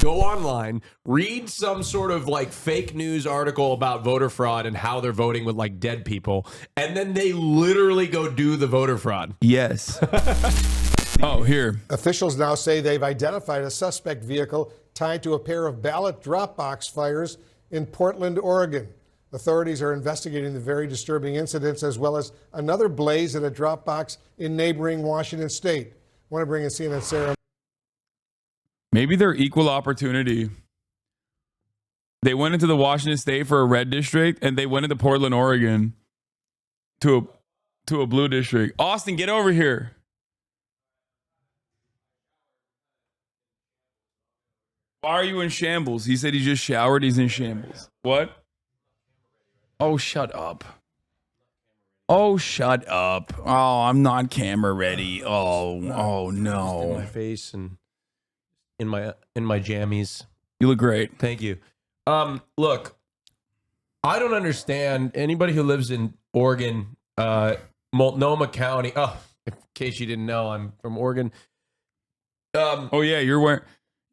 go online, read some sort of like fake news article about voter fraud and how they're voting with like dead people, and then they literally go do the voter fraud. Yes. Oh, here. Officials now say they've identified a suspect vehicle tied to a pair of ballot drop box fires in Portland, Oregon. Authorities are investigating the very disturbing incidents as well as another blaze at a drop box in neighboring Washington state. I want to bring in CNN Sarah. Maybe they're equal opportunity. They went into the Washington state for a red district, and they went into Portland, Oregon to a blue district. Austin, get over here. Why are you in shambles? He said he just showered. He's in shambles. What? Oh, shut up. Oh, shut up. Oh, I'm not camera ready. Oh no. In my face and in my jammies. You look great. Thank you. Look, I don't understand anybody who lives in Oregon, Multnomah County. Oh, in case you didn't know, I'm from Oregon. Oh yeah, you're wearing.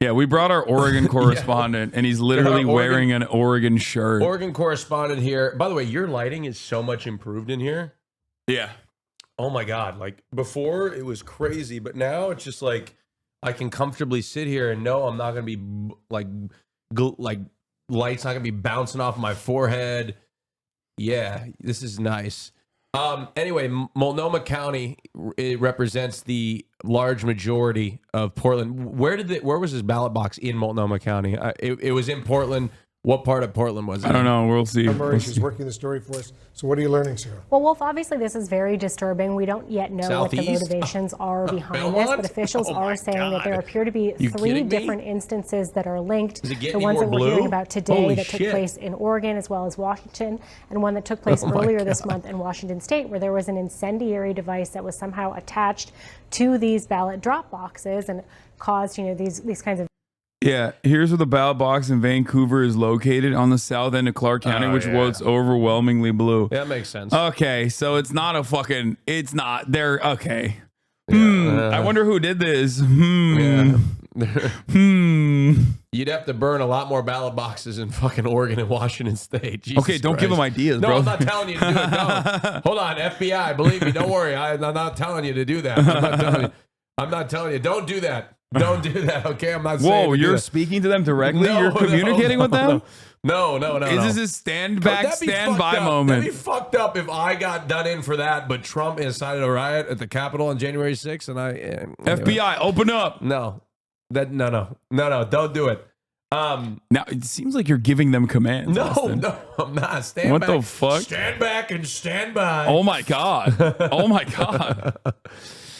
Yeah, we brought our Oregon correspondent, and he's literally wearing an Oregon shirt. Oregon correspondent here. By the way, your lighting is so much improved in here. Yeah. Oh my God. Like before it was crazy, but now it's just like I can comfortably sit here and know I'm not going to be like light's not going to be bouncing off my forehead. Yeah, this is nice. Anyway, Multnomah County, it represents the large majority of Portland. Where was this ballot box in Multnomah County? It was in Portland. What part of Portland was it? I don't know. We'll see. Murray, she's working the story for us. So what are you learning, Sarah? Well, Wolf, obviously this is very disturbing. We don't yet know Southeast? what the motivations are behind Belmont? this, but officials are saying that there appear to be three different instances that are linked. The ones that we're hearing about today that took place in Oregon as well as Washington, and one that took place earlier this month in Washington State, where there was an incendiary device that was somehow attached to these ballot drop boxes and caused, these kinds of. Yeah, here's where the ballot box in Vancouver is located, on the south end of Clark County, which was overwhelmingly blue. Yeah, that makes sense. Okay, so it's not a fucking. It's not. They're okay. I wonder who did this. You'd have to burn a lot more ballot boxes in fucking Oregon and Washington State. Jesus Okay, don't Christ. give them ideas, No, bro. I'm not telling you to do it. No. Hold on, FBI. Believe me, don't worry. I'm not telling you to do that. I'm not telling you. Don't do that. Don't do that. Okay, I'm not saying. Whoa, you're speaking to them directly? No, you're communicating with them? No. Is this a stand back, stand by moment? That'd be fucked up if I got done in for that, but Trump incited a riot at the Capitol on January 6th, and anyway. FBI, open up. No, don't do it. Now it seems like you're giving them commands. No, Austin. no, I'm not. Stand What back. the fuck? Stand back and stand by. Oh my god. Oh my god.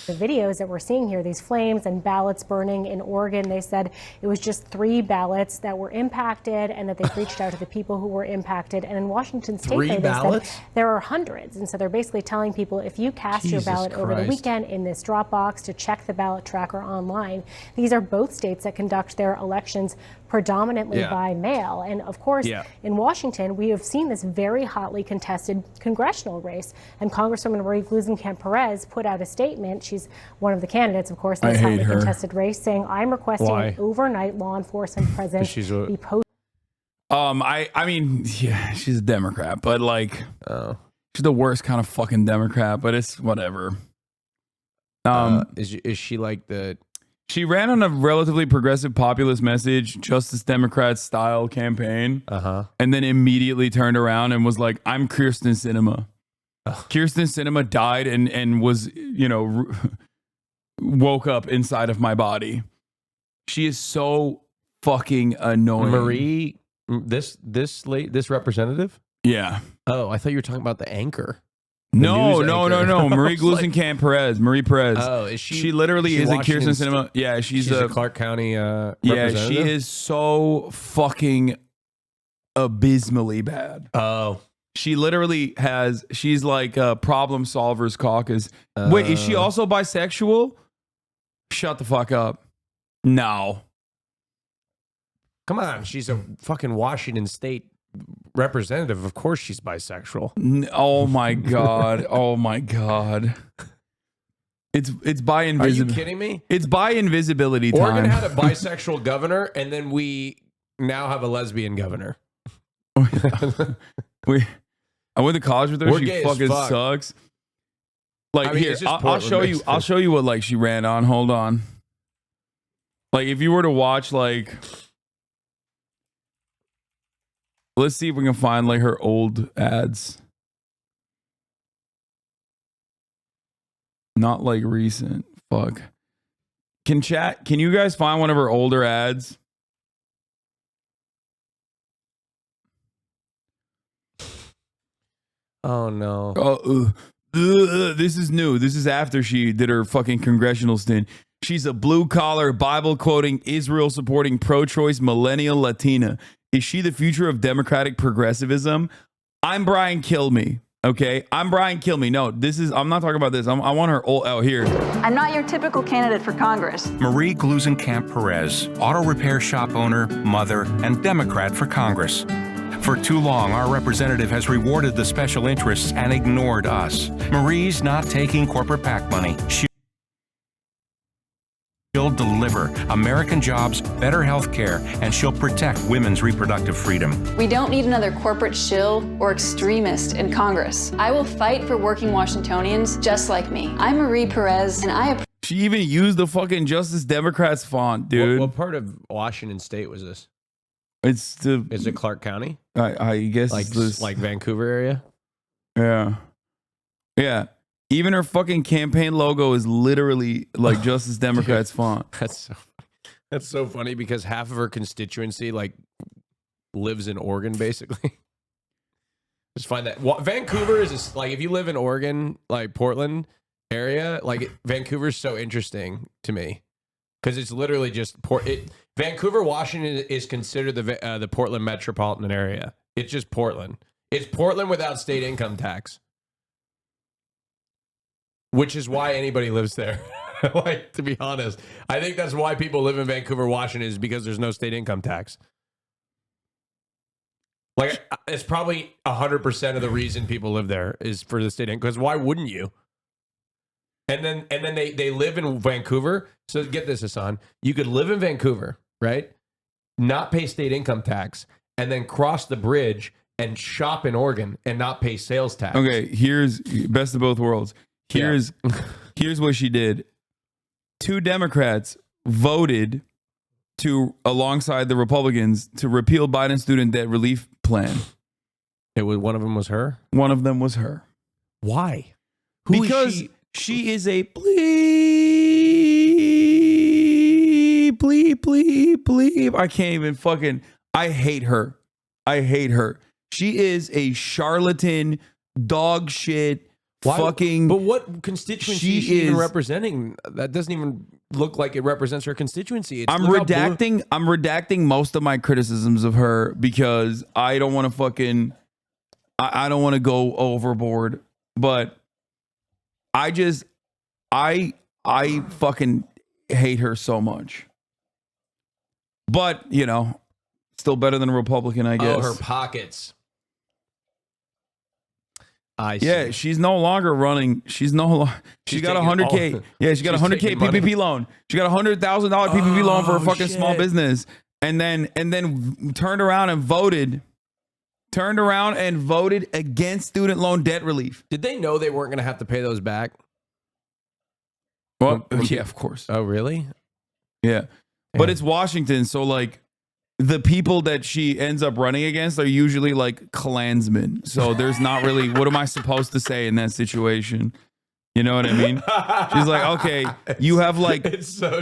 The videos that we're seeing here, these flames and ballots burning in Oregon, they said it was just 3 ballots that were impacted and that they've reached out to the people who were impacted. And in Washington State, they said there are hundreds. And so they're basically telling people, if you cast your ballot over the weekend in this drop box, to check the ballot tracker online. These are both states that conduct their elections predominantly by mail. And of course, in Washington, we have seen this very hotly contested congressional race. And Congresswoman Marie Gluesenkamp-Perez put out a statement. She's one of the candidates, of course, in this hotly contested race, saying, I'm requesting an overnight law enforcement presence be posted. I mean, yeah, she's a Democrat, but like, she's the worst kind of fucking Democrat, but it's whatever. Is she like the... She ran on a relatively progressive populist message, Justice Democrat style campaign, and then immediately turned around and was like, I'm Kirsten Sinema. Kirsten Sinema died and was, woke up inside of my body. She is so fucking annoying. Marie, this representative? Yeah. Oh, I thought you were talking about the anchor. No. Marie Gluesenkamp-Perez. Marie Perez. Oh, is she? She literally is a Kirsten Sinema. Yeah, she's a Clark County yeah, she is so fucking abysmally bad. Oh. She literally she's like a problem solvers caucus. Wait, is she also bisexual? Shut the fuck up. No. Come on, she's a fucking Washington State representative. Of course she's bisexual. Oh my god. Oh my god. It's by Are you invisibility. kidding me? It's by invisibility time. Oregon had a bisexual governor, and then we now have a lesbian governor. I went to college with her. We're She gay as fucking fuck. sucks. Like, I mean, here, it's just I'll Portland, show you. basically. I'll show you what like she ran on. Hold on. Like, if you were to watch, like, let's see if we can find like her old ads. Not like recent. Fuck. Can you guys find one of her older ads? Oh no. This is new. This is after she did her fucking congressional stint. She's a blue collar, Bible quoting, Israel supporting, pro choice millennial Latina. Is she the future of democratic progressivism? I'm Brian Kilme. Okay, I'm Brian Kilme. No, I'm not talking about this. I want her old out here. I'm not your typical candidate for Congress. Marie Glusenkamp Perez, auto repair shop owner, mother, and Democrat for Congress. For too long, our representative has rewarded the special interests and ignored us. Marie's not taking corporate PAC money. She'll deliver American jobs, better health care, and she'll protect women's reproductive freedom. We don't need another corporate shill or extremist in Congress. I will fight for working Washingtonians just like me. I'm Marie Perez, and I She even used the fucking Justice Democrats font, dude. What part of Washington State was this? It's the. Is it Clark County? I guess Like it's this, like Vancouver area? Yeah. Yeah. Even her fucking campaign logo is literally like Justice Democrats font. That's so funny because half of her constituency like lives in Oregon, basically. Just find that Vancouver is just, like, if you live in Oregon, like Portland area, like Vancouver's so interesting to me because it's literally just Vancouver, Washington is considered the Portland metropolitan area. It's just Portland. It's Portland without state income tax. Which is why anybody lives there. Like, to be honest, I think that's why people live in Vancouver, Washington, is because there's no state income tax. Like, it's probably 100% of the reason people live there is for the state income. Because why wouldn't you? And then they live in Vancouver. So get this, Hasan. You could live in Vancouver, right? Not pay state income tax, and then cross the bridge and shop in Oregon and not pay sales tax. Okay, here's best of both worlds. Here's what she did. 2 Democrats voted alongside the Republicans to repeal Biden's student debt relief plan. One of them was her. One of them was her. Why? Because she is a bleep. I can't even fucking. I hate her. She is a charlatan, dog shit. Fucking. But what constituency is she even representing? That doesn't even look like it represents her constituency. I'm redacting most of my criticisms of her because I don't want to fucking. I don't want to go overboard, but I fucking hate her so much. But still better than a Republican, I guess. Oh, her pockets. I see. Yeah, she's no longer running. She got $100K. Yeah, she got $100K PPP loan. She got $100,000 PPP loan for a fucking small business, and then turned around and voted against student loan debt relief. Did they know they weren't going to have to pay those back? Well, yeah, of course. Oh, really? Yeah, but it's Washington, so like. The people that she ends up running against are usually like Klansmen. So there's not really, what am I supposed to say in that situation? You know what I mean? She's like, okay, you have like,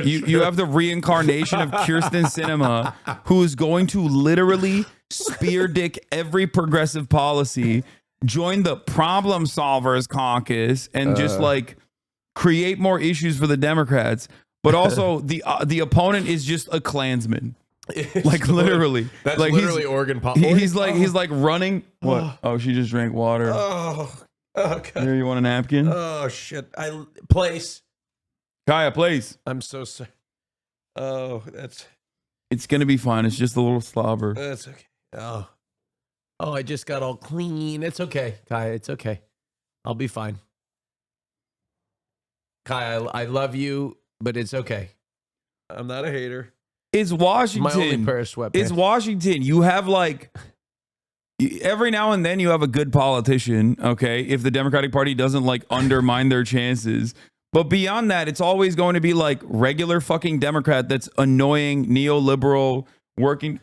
you have the reincarnation of Kirsten Sinema, who is going to literally spear dick every progressive policy, join the problem solvers caucus, and just like create more issues for the Democrats. But also the opponent is just a Klansman. Like literally, that's like literally Oregon pop. He's like running. What? Oh, she just drank water. Oh, God. Here, you want a napkin? Oh shit! Place. Kaya, place. I'm so sorry. Oh, It's gonna be fine. It's just a little slobber. That's okay. Oh, I just got all clean. It's okay, Kaya. It's okay. I'll be fine. Kai, I love you, but it's okay. I'm not a hater. It's Washington. My only pair of sweatpants. It's Washington. You have like every now and then you have a good politician, okay? If the Democratic Party doesn't like undermine their chances. But beyond that, it's always going to be like regular fucking Democrat that's annoying, neoliberal, working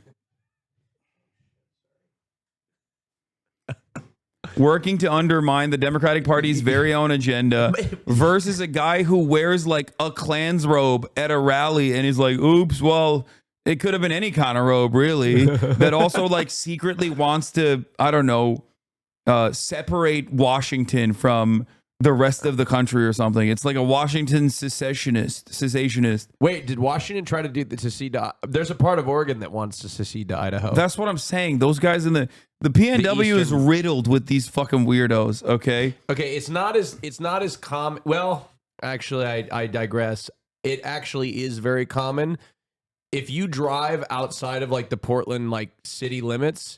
to undermine the Democratic Party's very own agenda versus a guy who wears like a Klan's robe at a rally and he's like, oops, well, it could have been any kind of robe, really, that also like secretly wants to, I don't know, separate Washington from the rest of the country or something. It's like a Washington cessationist. Wait, did Washington try to do the secede to, there's a part of Oregon that wants to secede to Idaho. That's what I'm saying. Those guys in the PNW is riddled with these fucking weirdos, okay? Okay, it's not as common. Well, actually, I digress. It actually is very common. If you drive outside of like the Portland like city limits,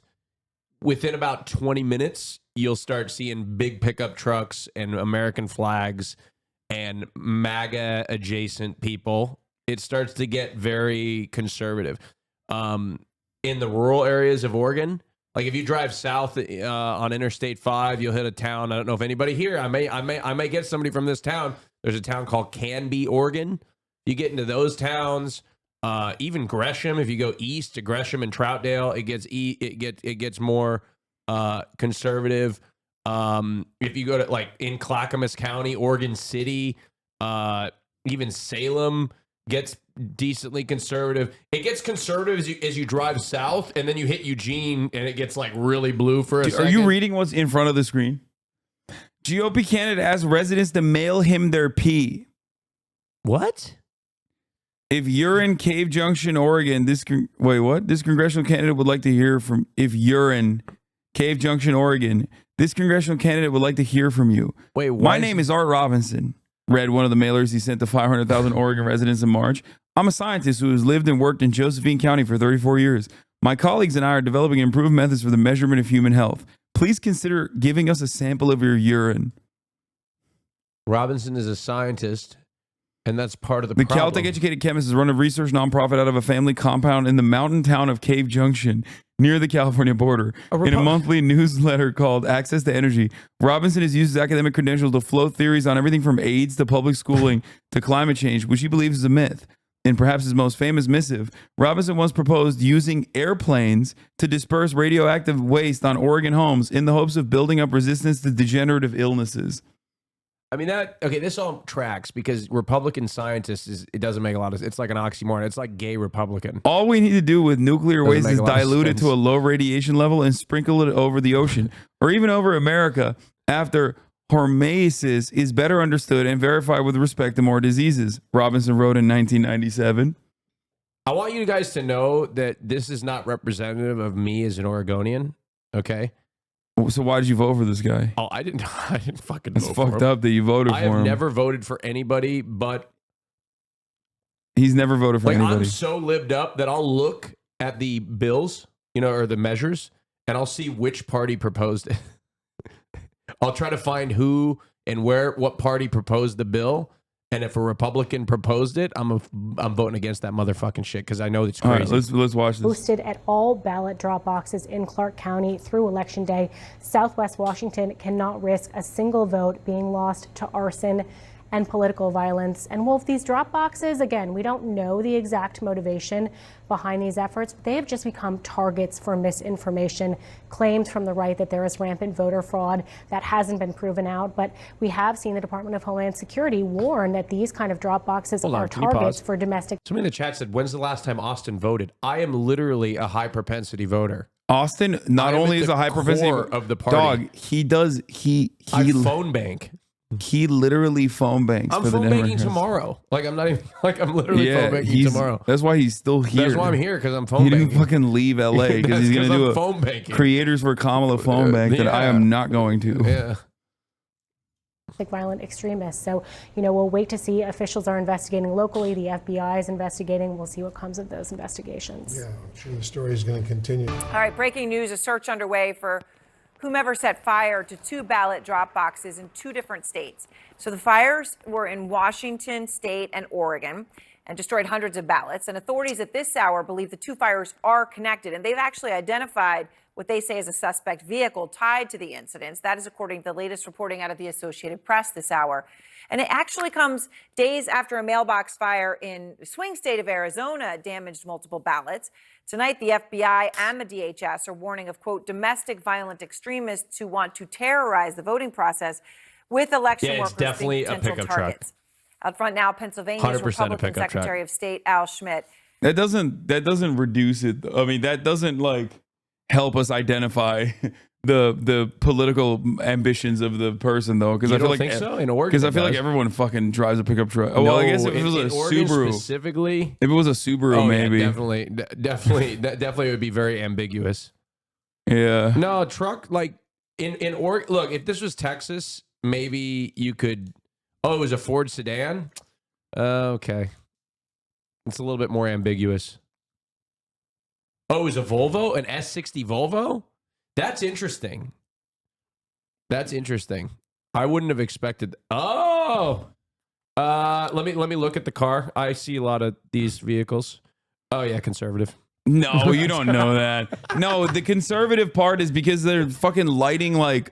within about 20 minutes, you'll start seeing big pickup trucks and American flags and MAGA adjacent people. It starts to get very conservative. In the rural areas of Oregon, like if you drive south on Interstate 5, you'll hit a town. I don't know if anybody here. I may get somebody from this town. There's a town called Canby, Oregon. You get into those towns. Even Gresham, if you go east to Gresham and Troutdale, it gets more conservative. If you go to like in Clackamas County, Oregon City, even Salem gets decently conservative. It gets conservative as you drive south, and then you hit Eugene, and it gets like really blue for a second. Are you reading what's in front of the screen? GOP candidate asks residents to mail him their pee. What? If you're in Cave Junction, Oregon, this congressional candidate would like to hear from. If you're in Cave Junction, Oregon, this congressional candidate would like to hear from you. Wait, my name is Art Robinson. Read one of the mailers he sent to 500,000 Oregon residents in March. I'm a scientist who has lived and worked in Josephine County for 34 years. My colleagues and I are developing improved methods for the measurement of human health. Please consider giving us a sample of your urine. Robinson is a scientist. And that's part of the problem. Caltech educated chemist has run a research nonprofit out of a family compound in the mountain town of Cave Junction near the California border. In a monthly newsletter called Access to Energy, Robinson has used his academic credentials to float theories on everything from AIDS to public schooling to climate change, which he believes is a myth. In perhaps his most famous missive, Robinson once proposed using airplanes to disperse radioactive waste on Oregon homes in the hopes of building up resistance to degenerative illnesses. I mean, this all tracks because Republican scientists, it doesn't make a lot of sense. It's like an oxymoron. It's like gay Republican. All we need to do with nuclear waste is dilute it to a low radiation level and sprinkle it over the ocean or even over America after hormesis is better understood and verified with respect to more diseases, Robinson wrote in 1997. I want you guys to know that this is not representative of me as an Oregonian, okay? So why did you vote for this guy? Oh, I didn't fucking It's vote for him. fucked up that you voted for him. I have never voted for anybody, but he's never voted for anybody. I'm so lived up that I'll look at the bills, or the measures, and I'll see which party proposed it. I'll try to find who and what party proposed the bill. And if a Republican proposed it, I'm voting against that motherfucking shit because I know it's crazy. All right, let's watch this. Posted at all ballot drop boxes in Clark County through Election Day. Southwest Washington cannot risk a single vote being lost to arson and political violence. And Wolf, these drop boxes, again, we don't know the exact motivation behind these efforts, but they have just become targets for misinformation, claims from the right that there is rampant voter fraud. That hasn't been proven out, but we have seen the Department of Homeland Security warn that these kind of drop boxes are targets for domestic. Somebody in the chat said, when's the last time Austin voted? I am literally a high propensity voter. Austin not only is a high propensity of the party. Dog, I phone bank. He literally phone banks. I'm for phone the banking tomorrow. Like I'm not even I'm literally phone banking tomorrow. That's why he's still here. That's why I'm here because I'm phone banking. He banking. didn't fucking leave LA because he's gonna do a phone banking. Creators for Kamala phone bank that I am not going to. Yeah. Violent extremists. So, we'll wait to see. Officials are investigating locally. The FBI is investigating. We'll see what comes of those investigations. Yeah, I'm sure the story is going to continue. All right, breaking news, a search underway for whomever set fire to 2 ballot drop boxes in 2 different states. So the fires were in Washington State and Oregon and destroyed hundreds of ballots. And authorities at this hour believe the 2 fires are connected. And they've actually identified what they say is a suspect vehicle tied to the incidents. That is according to the latest reporting out of the Associated Press this hour. And it actually comes days after a mailbox fire in the swing state of Arizona damaged multiple ballots. Tonight, the FBI and the DHS are warning of, quote, domestic violent extremists who want to terrorize the voting process, with election workers being potential targets. Out front now, Pennsylvania's Republican Secretary of State Al Schmidt. That doesn't reduce it. I mean, that doesn't like help us identify the political ambitions of the person, though, because I feel like so? In Oregon, because I feel like everyone fucking drives a pickup truck. Oh, well, I guess if it was a Subaru specifically, if it was a Subaru, maybe definitely would be very ambiguous. Yeah. No truck like in Oregon. Look, if this was Texas, maybe you could. Oh, it was a Ford sedan. Okay, it's a little bit more ambiguous. Oh, it was a Volvo, an S60 Volvo. That's interesting. That's interesting. I wouldn't have expected. Oh, let me look at the car. I see a lot of these vehicles. Oh yeah, conservative. No, you don't know that. No, the conservative part is because they're fucking lighting like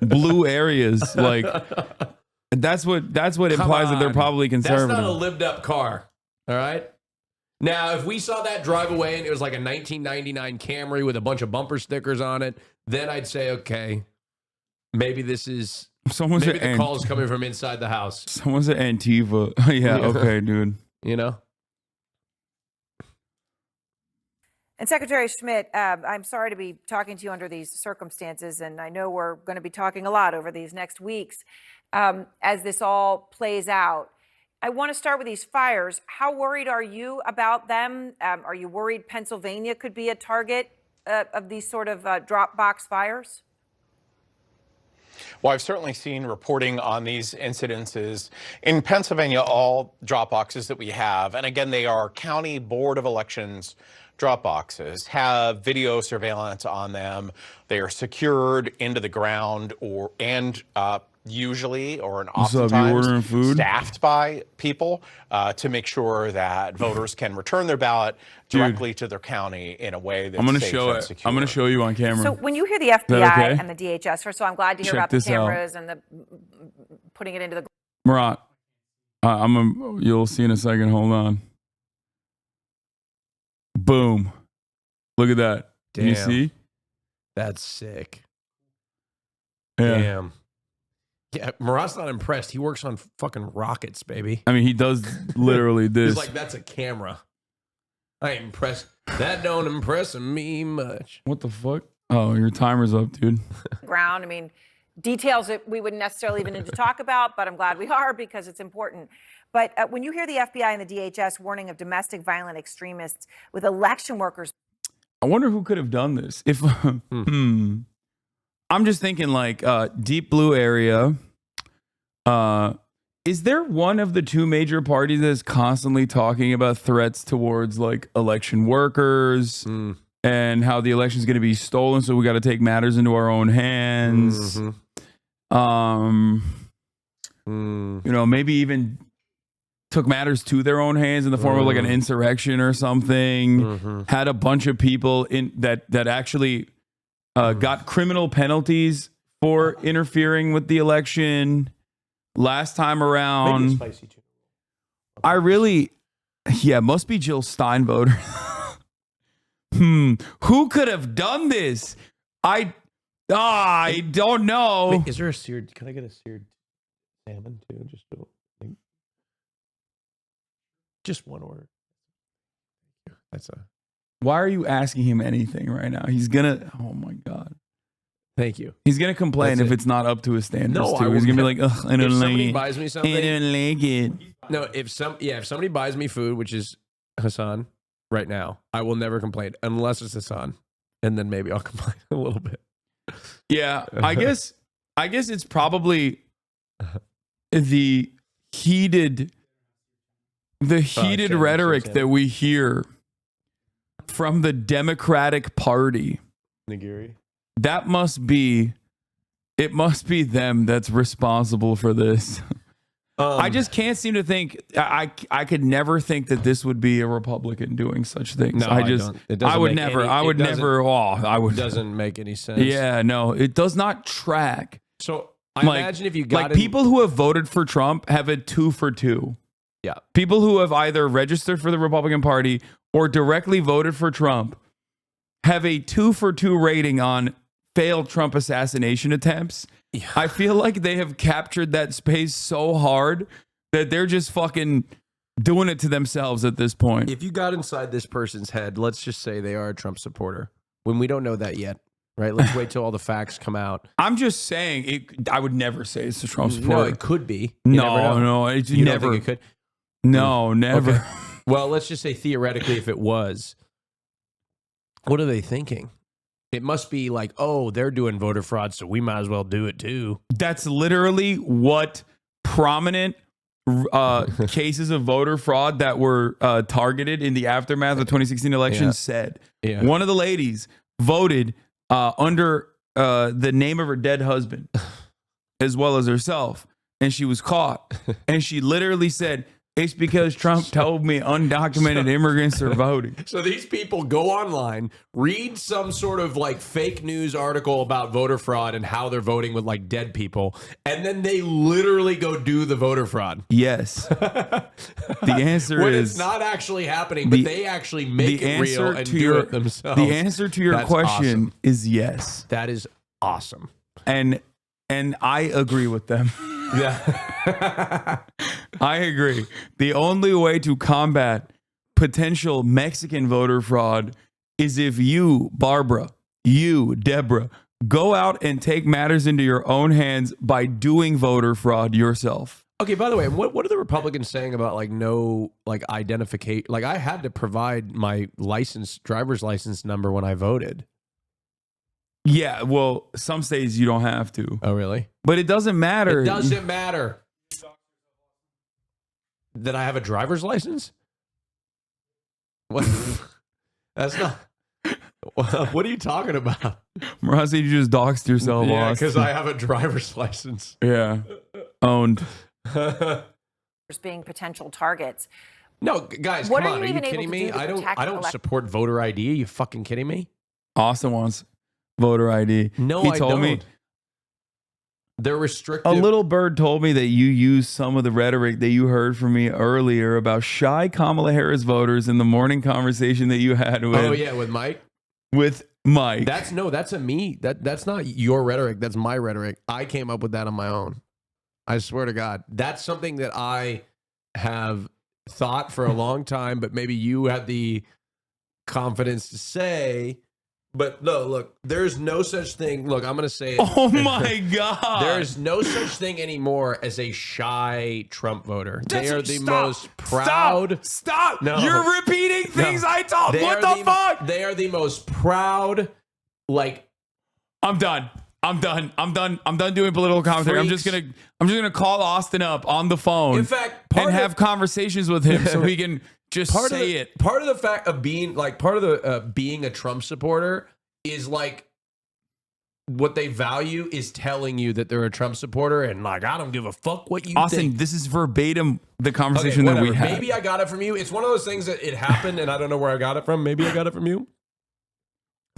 blue areas. Like that's what implies that they're probably conservative. That's not a lived up car. All right. Now, if we saw that drive away and it was like a 1999 Camry with a bunch of bumper stickers on it, then I'd say, okay, maybe this is maybe the call is coming from inside the house. Someone's at Antifa. Yeah, okay, dude. You know? And Secretary Schmidt, I'm sorry to be talking to you under these circumstances, and I know we're going to be talking a lot over these next weeks as this all plays out. I want to start with these fires. How worried are you about them? Are you worried Pennsylvania could be a target of these sort of drop box fires? Well, I've certainly seen reporting on these incidences in Pennsylvania, all drop boxes that we have. And again, they are county board of elections drop boxes, have video surveillance on them. They are secured into the ground usually or oftentimes staffed by people to make sure that voters can return their ballot directly to their county in a way that's safe and secure. I'm going to show you on camera. So when you hear the FBI and the DHS, first of all, I'm glad to hear about the cameras and the putting it into the... Murat, you'll see in a second. Hold on. Boom. Look at that. Damn. Can you see? That's sick. Yeah. Damn. Yeah, Murat's not impressed. He works on fucking rockets, baby. I mean, he does literally this. He's like, that's a camera. I ain't impressed. That don't impress me much. What the fuck? Oh, your timer's up, dude. Ground. I mean, details that we wouldn't necessarily even need to talk about, but I'm glad we are because it's important. But when you hear the FBI and the DHS warning of domestic violent extremists with election workers. I wonder who could have done this. If I'm just thinking like deep blue area. Is there one of the two major parties that is constantly talking about threats towards like election workers and how the election is going to be stolen? So we got to take matters into our own hands. You know, maybe even took matters to their own hands in the form of like an insurrection or something. Had a bunch of people in that actually got criminal penalties for interfering with the election last time around. I really, must be Jill Steinvoter. Who could have done this? I don't know. Wait, is there a seared? Can I get a seared salmon too? Just one order. That's a. Why are you asking him anything right now? He's gonna. Oh my god. Thank you. He's gonna complain if it's not up to his standards. No, too. He's gonna be like, ugh, I don't like it. Buys me something, I don't like it. No, if somebody buys me food, which is Hasan right now, I will never complain unless it's Hasan, and then maybe I'll complain a little bit. Yeah, I guess it's probably the heated rhetoric that we hear from the Democratic Party. Nigiri. that must be them that's responsible for this. I just can't seem to think. I could never think that this would be a Republican doing such things. No, I would never. It doesn't make any sense. Yeah, no, it does not track. So I imagine if you got people who have voted for Trump have a 2 for 2. Yeah. People who have either registered for the Republican Party or directly voted for Trump have a 2 for 2 rating on failed Trump assassination attempts. Yeah. I feel like they have captured that space so hard that they're just fucking doing it to themselves at this point. If you got inside this person's head, let's just say they are a Trump supporter, when we don't know that yet, right? Let's wait till all the facts come out. I'm just saying, I would never say it's a Trump supporter. No, it could be. You You never. don't think it could? No, never. Okay. Well, let's just say theoretically, if it was, what are they thinking? It must be like, oh, they're doing voter fraud, so we might as well do it too. That's literally what prominent cases of voter fraud that were targeted in the aftermath of the 2016 election said. Yeah. One of the ladies voted under the name of her dead husband as well as herself, and she was caught. And she literally said, it's because Trump told me undocumented immigrants are voting. So these people go online, read some sort of like fake news article about voter fraud and how they're voting with like dead people, and then they literally go do the voter fraud. Yes. The answer when is it's not actually happening, but they actually make it real and do it themselves. The answer to your question is yes. That is awesome. And I agree with them. Yeah. I agree. The only way to combat potential Mexican voter fraud is if you, Barbara, you, Deborah, go out and take matters into your own hands by doing voter fraud yourself. Okay, by the way, what are the Republicans saying about like no like identification? Like I had to provide my driver's license number when I voted. Yeah, well, some states you don't have to. Oh, really? But it doesn't matter. It doesn't matter that I have a driver's license? What? That's not... What are you talking about? Marasi, you just doxed yourself. Yeah, because I have a driver's license. Yeah. Owned. Being potential targets. No, guys, come on. Are you kidding me? I don't support voter ID. Are you fucking kidding me? Austin wants voter ID. No, he I told don't. me they're restrictive. A little bird told me that you used some of the rhetoric that you heard from me earlier about shy Kamala Harris voters in the morning conversation that you had with. Oh yeah, with Mike. With Mike. That's a me. That's not your rhetoric. That's my rhetoric. I came up with that on my own. I swear to God, that's something that I have thought for a long time, but maybe you had the confidence to say. But no, look, there's no such thing. Look, I'm going to say it. Oh my God. There's no such thing anymore as a shy Trump voter. They are the most proud. Stop. No. You're repeating things I told. What the fuck? They are the most proud, like. I'm done doing political commentary. Freaks. I'm just gonna call Austin up on the phone. In fact, and have conversations with him so he can just say it. Part of the fact of being like being a Trump supporter is like what they value is telling you that they're a Trump supporter and like I don't give a fuck what you Austin, think. this is verbatim the conversation that we had. Maybe I got it from you. It's one of those things that it happened and I don't know where I got it from. Maybe I got it from you.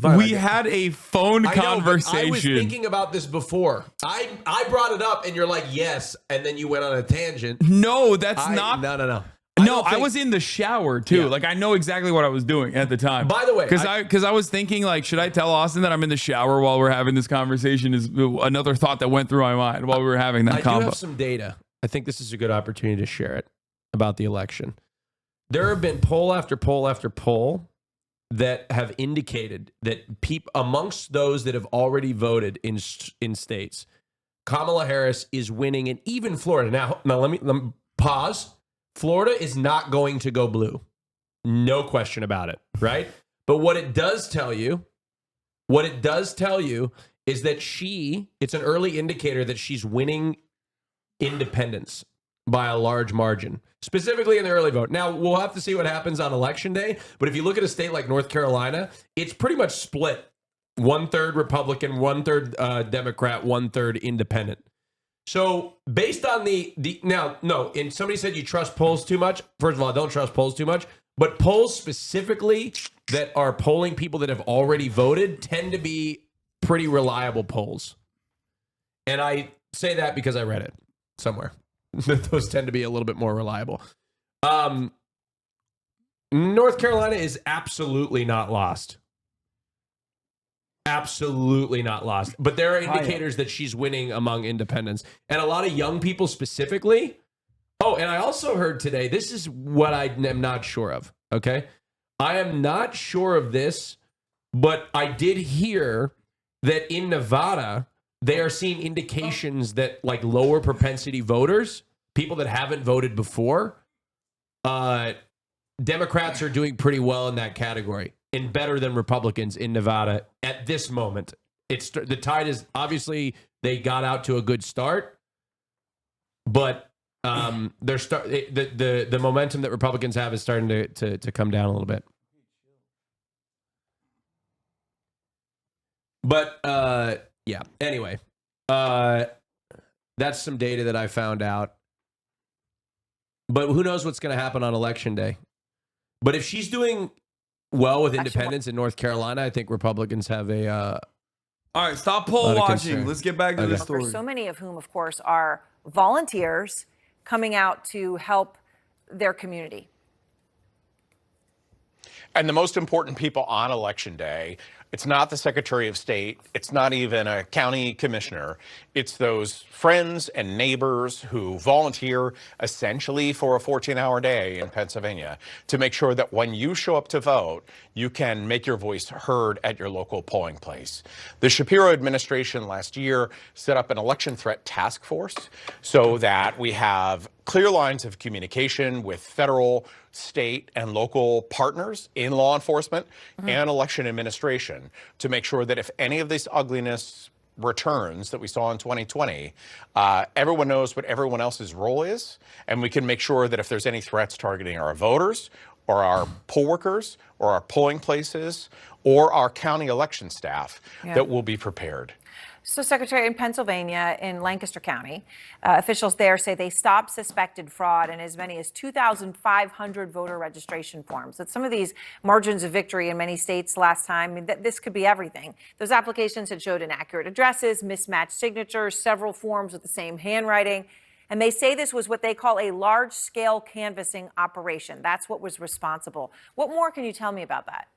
We had a phone conversation. I was thinking about this before. I brought it up and you're like, yes. And then you went on a tangent. No, that's not. No. I was in the shower too. Yeah. Like I know exactly what I was doing at the time. By the way, because I was thinking like, should I tell Austin that I'm in the shower while we're having this conversation? Is another thought that went through my mind while we were having that convo. I do have some data. I think this is a good opportunity to share it about the election. There have been poll after poll after poll that have indicated that amongst those that have already voted in states, Kamala Harris is winning in even Florida. Now let me pause. Florida is not going to go blue. No question about it, right? But what it does tell you is that it's an early indicator that she's winning independents by a large margin, specifically in the early vote. Now, we'll have to see what happens on election day, but if you look at a state like North Carolina, it's pretty much split 1/3 Republican, 1/3 Democrat, 1/3 independent. So based on and somebody said you trust polls too much. First of all, I don't trust polls too much, but polls specifically that are polling people that have already voted tend to be pretty reliable polls. And I say that because I read it somewhere. Those tend to be a little bit more reliable. North Carolina is absolutely not lost. Absolutely not lost. But there are indicators that she's winning among independents. And a lot of young people specifically. Oh, and I also heard today, this is what I am not sure of, okay? I am not sure of this, but I did hear that in Nevada, they are seeing indications that like lower propensity voters, people that haven't voted before, Democrats are doing pretty well in that category and better than Republicans in Nevada at this moment. The tide is obviously they got out to a good start, but the momentum that Republicans have is starting to come down a little bit. But yeah. Anyway, that's some data that I found out. But who knows what's going to happen on election day? But if she's doing well with independents in North Carolina, I think Republicans have a. All right, stop poll watching. Let's get back to the story. For so many of whom, of course, are volunteers coming out to help their community. And the most important people on election day, it's not the Secretary of State. It's not even a county commissioner. It's those friends and neighbors who volunteer essentially for a 14-hour day in Pennsylvania to make sure that when you show up to vote, you can make your voice heard at your local polling place. The Shapiro administration last year set up an election threat task force so that we have clear lines of communication with federal, state, and local partners in law enforcement and election administration to make sure that if any of this ugliness returns that we saw in 2020, everyone knows what everyone else's role is, and we can make sure that if there's any threats targeting our voters or our poll workers or our polling places or our county election staff, that we'll be prepared. So, Secretary, in Pennsylvania, in Lancaster County, officials there say they stopped suspected fraud in as many as 2,500 voter registration forms. That's some of these margins of victory in many states last time. I mean, this could be everything. Those applications had showed inaccurate addresses, mismatched signatures, several forms with the same handwriting. And they say this was what they call a large-scale canvassing operation. That's what was responsible. What more can you tell me about that?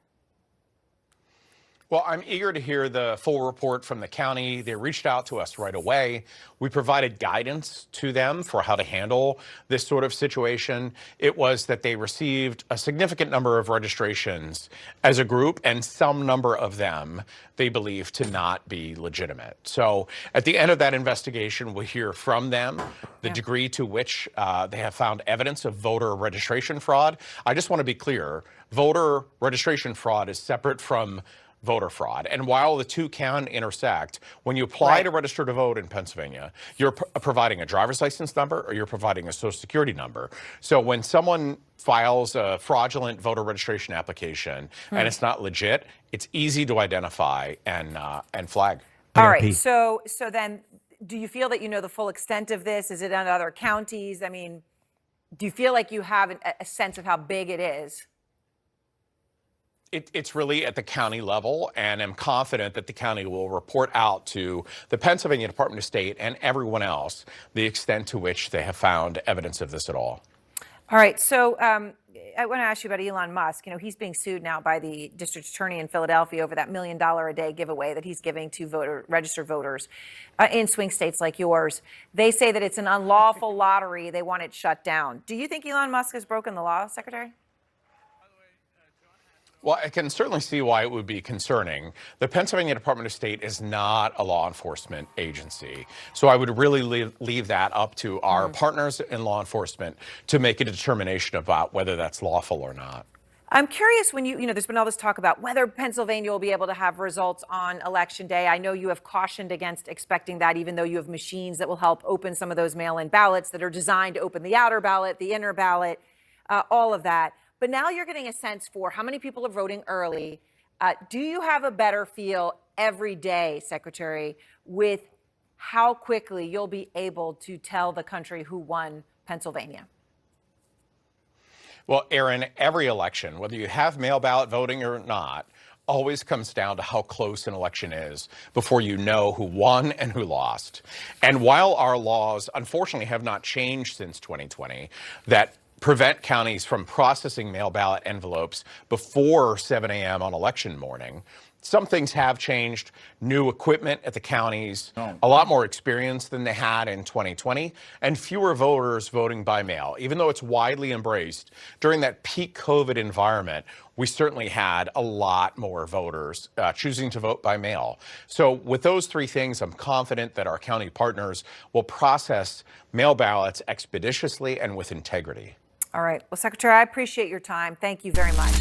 Well, I'm eager to hear the full report from the county. They reached out to us right away. We provided guidance to them for how to handle this sort of situation. It was that they received a significant number of registrations as a group, and some number of them they believe to not be legitimate. So at the end of that investigation, we'll hear from them the degree to which they have found evidence of voter registration fraud. I just want to be clear, voter registration fraud is separate from voter fraud. And while the two can intersect, when you apply to register to vote in Pennsylvania, you're providing a driver's license number or you're providing a social security number. So when someone files a fraudulent voter registration application and it's not legit, it's easy to identify and flag. All right. So then do you feel that you know the full extent of this? Is it in other counties? I mean, do you feel like you have a sense of how big it is? It's really at the county level, and I'm confident that the county will report out to the Pennsylvania Department of State and everyone else the extent to which they have found evidence of this at all. All right. So I want to ask you about Elon Musk. You know, he's being sued now by the district attorney in Philadelphia over that $1 million a day giveaway that he's giving to registered voters in swing states like yours. They say that it's an unlawful lottery. They want it shut down. Do you think Elon Musk has broken the law, Secretary? Well, I can certainly see why it would be concerning. The Pennsylvania Department of State is not a law enforcement agency. So I would really leave that up to our partners in law enforcement to make a determination about whether that's lawful or not. I'm curious when you know, there's been all this talk about whether Pennsylvania will be able to have results on Election Day. I know you have cautioned against expecting that, even though you have machines that will help open some of those mail-in ballots that are designed to open the outer ballot, the inner ballot, all of that. But now you're getting a sense for how many people are voting early. Do you have a better feel every day, Secretary, with how quickly you'll be able to tell the country who won Pennsylvania? Well, Aaron, every election, whether you have mail ballot voting or not, always comes down to how close an election is before you know who won and who lost. And while our laws, unfortunately, have not changed since 2020, that prevent counties from processing mail ballot envelopes before 7 a.m. on election morning, some things have changed. New equipment at the counties, a lot more experience than they had in 2020, and fewer voters voting by mail. Even though it's widely embraced, during that peak COVID environment, we certainly had a lot more voters choosing to vote by mail. So with those three things, I'm confident that our county partners will process mail ballots expeditiously and with integrity. All right. Well, Secretary, I appreciate your time. Thank you very much.